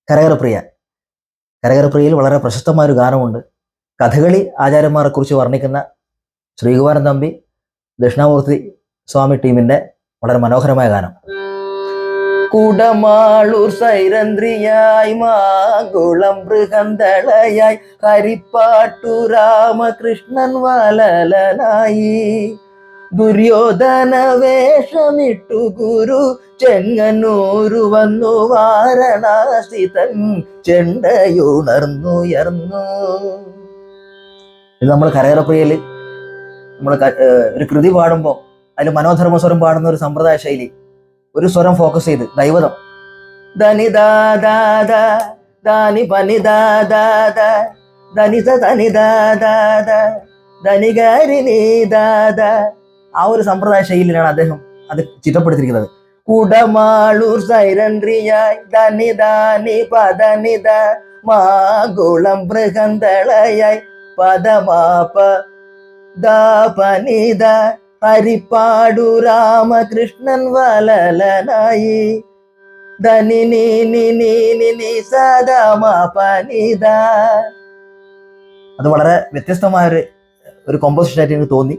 കരകരപ്രിയ. കരകരപ്രിയയിൽ വളരെ പ്രശസ്തമായ ഒരു ഗാനമുണ്ട്. കഥകളി ആചാര്യന്മാരെ കുറിച്ച് വർണ്ണിക്കുന്ന ശ്രീകുമാരൻ തമ്പി ദക്ഷിണാമൂർത്തി സ്വാമി ടീമിന്റെ വളരെ മനോഹരമായ ഗാനം. കുടമാളൂർ സൈരന്ത്രിയായി മാകുളം മൃഗന്തളയായി ഹരിപ്പാട്ടു രാമകൃഷ്ണൻ വലലനായി ദുര്യോധന വേഷമിട്ടു ഗുരു ചെങ്ങന്നൂരു വന്നു വാരണാസി തൻ ചെണ്ടയുണർന്നുയർന്നു. ഇത് നമ്മൾ കരകരപ്രിയയില് നമ്മൾ ഒരു കൃതി പാടുമ്പോൾ അതിൽ മനോധർമ്മ സ്വരം പാടുന്ന ഒരു സമ്പ്രദായ ശൈലി, ഒരു സ്വരം ഫോക്കസ് ചെയ്ത് ദൈവതം ധനി ദാദാദ ധാനി പനി ദാദാദ ധനി ധനി ദാദാദ ധനി ഗാരിനി ദാദ, ആ ഒരു സമ്പ്രദായ ശൈലിയിലാണ് അദ്ദേഹം അത് ചിട്ടപ്പെടുത്തിയിരിക്കുന്നത്. കുടമാളൂർ സൈരന്ത്രിയായി ധനി ധാനി പദനിത മാകുളം മൃഗന്തളയായി പദമാപ ദാപനിത ഹരിപ്പാടു രാമകൃഷ്ണൻ വലലനായി ധനി നീ സദാമപനിത. അത് വളരെ വ്യത്യസ്തമായ ഒരു കോമ്പോസിഷൻ ആയിട്ട് എനിക്ക് തോന്നി.